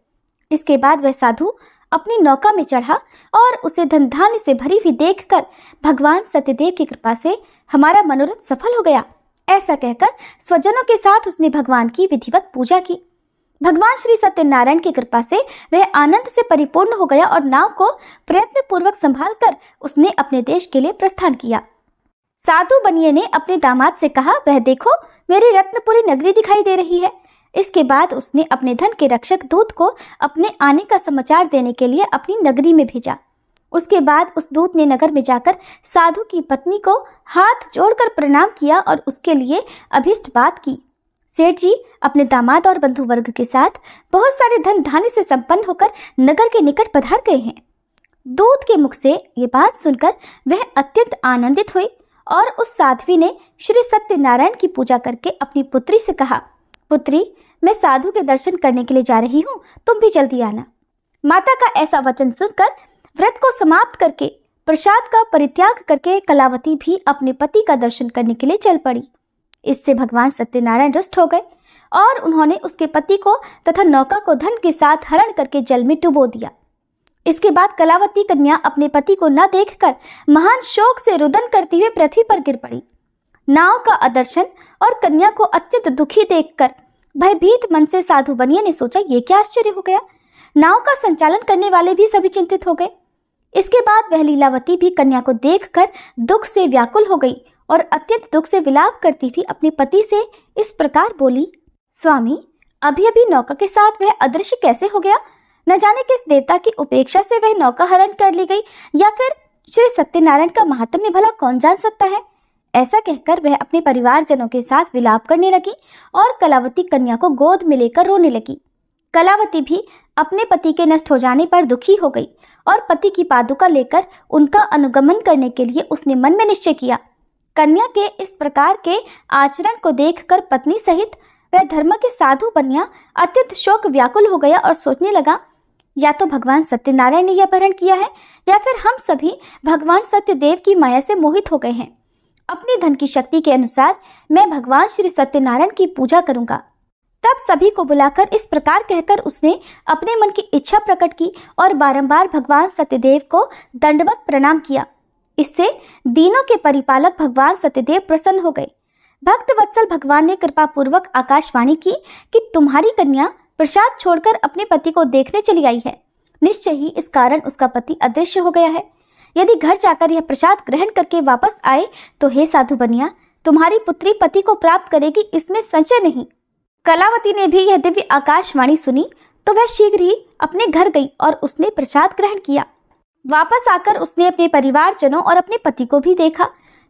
इसके बाद वह साधु अपनी नौका में चढ़ा और उसे धन धान्य से भरी हुई देखकर भगवान सत्यदेव की कृपा से हमारा मनोरथ सफल हो गया, ऐसा कहकर स्वजनों के साथ उसने भगवान की विधिवत पूजा की। भगवान श्री सत्यनारायण की कृपा से वह आनंद से परिपूर्ण हो गया और नाव को प्रयत्न पूर्वक संभाल कर उसने अपने देश के लिए प्रस्थान किया। साधु बनिए ने अपने दामाद से कहा, वह देखो, मेरी रत्नपुरी नगरी दिखाई दे रही है। इसके बाद उसने अपने धन के रक्षक दूत को अपने आने का समाचार देने के लिए अपनी नगरी में भेजा। उसके बाद उस दूत ने नगर में जाकर साधु की पत्नी को हाथ जोड़कर प्रणाम किया और उसके लिए अभीष्ट बात की। सेठ जी अपने दामाद और बंधु वर्ग के साथ बहुत सारे धन धान्य से संपन्न होकर नगर के निकट पधार गए हैं। दूत के मुख से ये बात सुनकर वह अत्यंत आनंदित हुई और उस साध्वी ने श्री सत्यनारायण की पूजा करके अपनी पुत्री से कहा, पुत्री, मैं साधु के दर्शन करने के लिए जा रही हूँ, तुम भी जल्दी आना। माता का ऐसा वचन सुनकर व्रत को समाप्त करके प्रसाद का परित्याग करके कलावती भी अपने पति का दर्शन करने के लिए चल पड़ी। इससे भगवान सत्यनारायण रुष्ट हो गए और उन्होंने उसके पति को तथा नौका को धन के साथ हरण करके जल में डुबो दिया। इसके बाद कलावती कन्या अपने पति को न देखकर महान शोक से रुदन करती हुए पृथ्वी पर गिर पड़ी। नाव का अदर्शन और कन्या को अत्यंत दुखी देखकर भयभीत मन से साधु बनिया ने सोचा, ये क्या आश्चर्य हो गया। नाव का संचालन करने वाले भी सभी चिंतित हो गए। इसके बाद वह लीलावती भी कन्या को देखकर दुख से व्याकुल हो गई और अत्यंत दुख से विलाप करती हुई अपने पति से इस प्रकार बोली, स्वामी, अभी अभी नौका के साथ वह अदृश्य कैसे हो गया? न जाने किस देवता की उपेक्षा से वह नौका हरण कर ली गई, या फिर श्री सत्यनारायण का महात्म्य भला कौन जान सकता है। ऐसा कहकर वह अपने परिवारजनों के साथ विलाप करने लगी और कलावती कन्या को गोद में लेकर रोने लगी। कलावती भी अपने पति के नष्ट हो जाने पर दुखी हो गई और पति की पादुका लेकर उनका अनुगमन करने के लिए उसने मन में निश्चय किया। कन्या के इस प्रकार के आचरण को देखकर पत्नी सहित वह धर्म के साधु बनिया अत्यंत शोक व्याकुल हो गया और सोचने लगा, या तो भगवान सत्यनारायण ने यह अपहरण किया है या फिर हम सभी भगवान सत्यदेव की माया से मोहित हो गए हैं। अपनी धन की शक्ति के अनुसार मैं भगवान श्री सत्यनारायण की पूजा करूंगा। तब सभी को बुलाकर इस प्रकार कहकर उसने अपने मन की इच्छा प्रकट की और बारंबार भगवान सत्यदेव को दंडवत प्रणाम किया। इससे दीनों के परिपालक भगवान सत्यदेव प्रसन्न हो गए। भक्त वत्सल भगवान ने कृपा पूर्वक आकाशवाणी की कि तुम्हारी कन्या प्रसाद छोड़कर अपने पति को देखने चली आई है। निश्चय ही इस कारण उसका पति अदृश्य हो गया है। यदि घर जाकर यह प्रसाद ग्रहण करके वापस आए तो हे साधु बनिया, तुम्हारी पुत्री पति को प्राप्त करेगी, इसमें संशय नहीं। कलावती ने भी यह दिव्य आकाशवाणी सुनी तो वह शीघ्र ही अपने घर गई और उसने प्रसाद ग्रहण किया। वापस आकर उसने अपने परिवारजनों और अपने पति को भी देखा।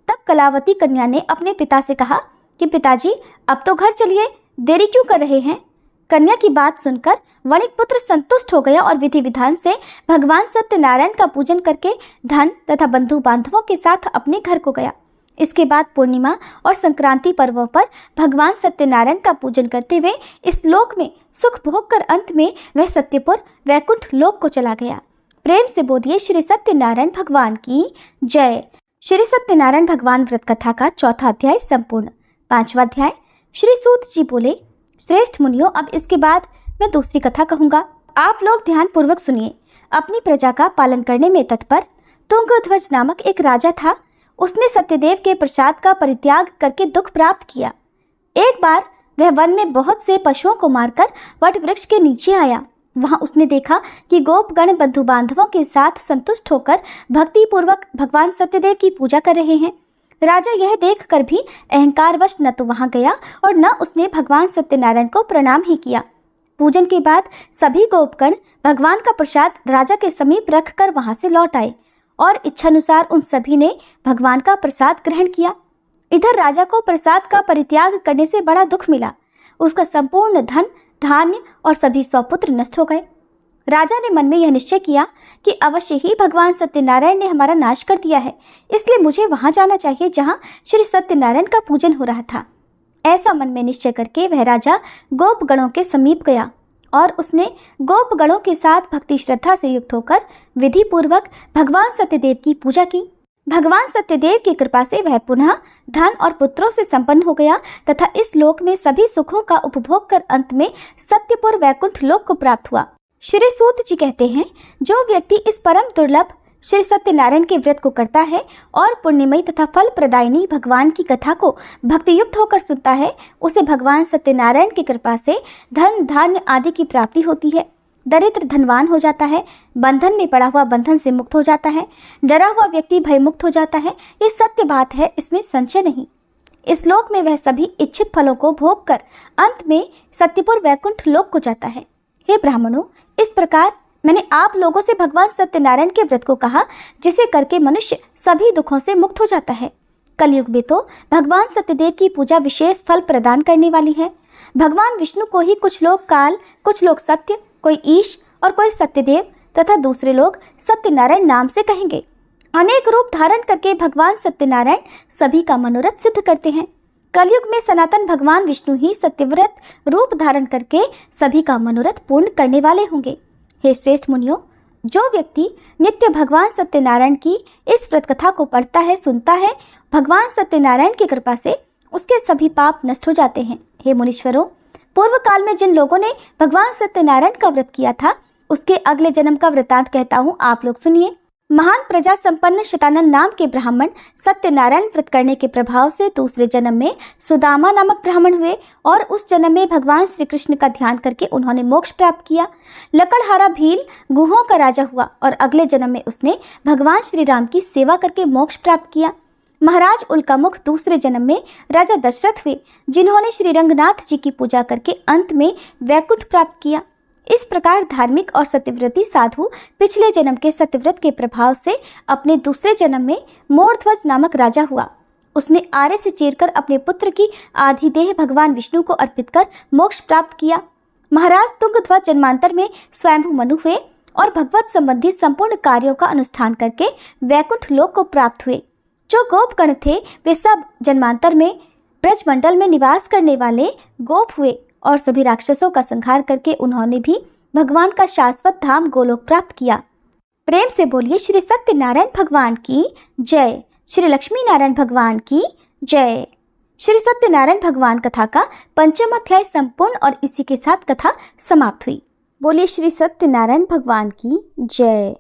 तब कलावती कन्या ने अपने पिता से कहा कि पिताजी, अब तो घर चलिए, देरी क्यों कर रहे हैं। कन्या की बात सुनकर वणिक पुत्र संतुष्ट हो गया और विधि विधान से भगवान सत्यनारायण का पूजन करके धन तथा बंधु बांधवों के साथ अपने घर को गया। इसके बाद पूर्णिमा और संक्रांति पर्वों पर भगवान सत्यनारायण का पूजन करते हुए इस लोक में सुख भोग कर अंत में वह सत्यपुर वैकुंठ लोक को चला गया। प्रेम से बोलिए श्री सत्यनारायण भगवान की जय। श्री सत्यनारायण भगवान व्रत कथा का चौथा अध्याय संपूर्ण। 5वां अध्याय। श्री सूत जी बोले, श्रेष्ठ मुनियों, अब इसके बाद मैं दूसरी कथा कहूँगा, आप लोग ध्यान पूर्वक सुनिए। अपनी प्रजा का पालन करने में तत्पर तुंगध्वज नामक एक राजा था। उसने सत्यदेव के प्रसाद का परित्याग करके दुख प्राप्त किया। एक बार वह वन में बहुत से पशुओं को मारकर वट वृक्ष के नीचे आया। वहां उसने देखा कि गोपगण बंधु बांधवों के साथ संतुष्ट होकर भक्ति पूर्वक भगवान सत्यदेव की पूजा कर रहे हैं। राजा यह देखकर भी अहंकारवश न तो वहां गया और न उसने भगवान सत्यनारायण को प्रणाम ही किया। पूजन के बाद सभी गोपगण भगवान का प्रसाद राजा के समीप रखकर वहां से लौट आए और इच्छानुसार उन सभी ने भगवान का प्रसाद ग्रहण किया। इधर राजा को प्रसाद का परित्याग करने से बड़ा दुख मिला। उसका संपूर्ण धन धान्य और सभी सौपुत्र नष्ट हो गए। राजा ने मन में यह निश्चय किया कि अवश्य ही भगवान सत्यनारायण ने हमारा नाश कर दिया है, इसलिए मुझे वहां जाना चाहिए जहां श्री सत्यनारायण का पूजन हो रहा था। ऐसा मन में निश्चय करके वह राजा गोपगणों के समीप गया और उसने गोपगणों के साथ भक्ति श्रद्धा से युक्त होकर विधि पूर्वक भगवान सत्यदेव की पूजा की। भगवान सत्यदेव की कृपा से वह पुनः धन और पुत्रों से संपन्न हो गया तथा इस लोक में सभी सुखों का उपभोग कर अंत में सत्यपुर वैकुंठ लोक को प्राप्त हुआ। श्री सूत जी कहते हैं, जो व्यक्ति इस परम दुर्लभ श्री सत्यनारायण के व्रत को करता है और पुण्यमयी तथा फल प्रदायिनी भगवान की कथा को भक्ति युक्त होकर सुनता है, उसे भगवान सत्यनारायण की कृपा से धन धान्य आदि की प्राप्ति होती है। दरिद्र धनवान हो जाता है, बंधन में पड़ा हुआ बंधन से मुक्त हो जाता है, डरा हुआ व्यक्ति भय मुक्त हो जाता है। ये सत्य बात है, इसमें संशय नहीं। इस लोक में वह सभी इच्छित फलों को भोग कर अंत में सत्यपुर वैकुंठ लोक को जाता है। हे ब्राह्मणों, इस प्रकार मैंने आप लोगों से भगवान सत्यनारायण के व्रत को कहा, जिसे करके मनुष्य सभी दुखों से मुक्त हो जाता है। कलयुग में तो भगवान सत्यदेव की पूजा विशेष फल प्रदान करने वाली है। भगवान विष्णु को ही कुछ लोग काल, कुछ लोग सत्य, कोई ईश और कोई सत्यदेव तथा दूसरे लोग सत्यनारायण नाम से कहेंगे। अनेक रूप धारण करके भगवान सत्यनारायण सभी का मनोरथ सिद्ध करते हैं। कलयुग में सनातन भगवान विष्णु ही सत्यव्रत रूप धारण करके सभी का मनोरथ पूर्ण करने वाले होंगे। हे श्रेष्ठ मुनियों, जो व्यक्ति नित्य भगवान सत्यनारायण की इस व्रत कथा को पढ़ता है, सुनता है, भगवान सत्यनारायण की कृपा से उसके सभी पाप नष्ट हो जाते हैं। हे मुनीश्वरों, पूर्व काल में जिन लोगों ने भगवान सत्यनारायण का व्रत किया था, उसके अगले जन्म का वृतांत कहता हूँ, आप लोग सुनिए। महान प्रजा संपन्न शतानंद नाम के ब्राह्मण सत्यनारायण व्रत करने के प्रभाव से दूसरे जन्म में सुदामा नामक ब्राह्मण हुए और उस जन्म में भगवान श्री कृष्ण का ध्यान करके उन्होंने मोक्ष प्राप्त किया। लकड़हारा भील गुहों का राजा हुआ और अगले जन्म में उसने भगवान श्री राम की सेवा करके मोक्ष प्राप्त किया। महाराज उल्कामुख दूसरे जन्म में राजा दशरथ हुए, जिन्होंने श्री रंगनाथ जी की पूजा करके अंत में वैकुंठ प्राप्त किया। इस प्रकार धार्मिक और सत्यव्रती साधु पिछले जन्म के सत्यव्रत के प्रभाव से अपने दूसरे जन्म में मोरध्वज नामक राजा हुआ। उसने आरे से चीरकर अपने पुत्र की आधी देह भगवान विष्णु को अर्पित कर मोक्ष प्राप्त किया। महाराज तुंगध्वज जन्मांतर में स्वयंभू मनु हुए और भगवत संबंधी संपूर्ण कार्यों का अनुष्ठान करके वैकुंठ लोक को प्राप्त हुए। जो गोपगण थे वे सब जन्मांतर में ब्रजमंडल में निवास करने वाले गोप हुए और सभी राक्षसों का संहार करके उन्होंने भी भगवान का शाश्वत धाम गोलोक प्राप्त किया। प्रेम से बोलिए श्री सत्यनारायण भगवान की जय, श्री लक्ष्मी नारायण भगवान की जय। श्री सत्यनारायण भगवान कथा का पंचम अध्याय संपूर्ण और इसी के साथ कथा समाप्त हुई। बोलिए श्री सत्यनारायण भगवान की जय।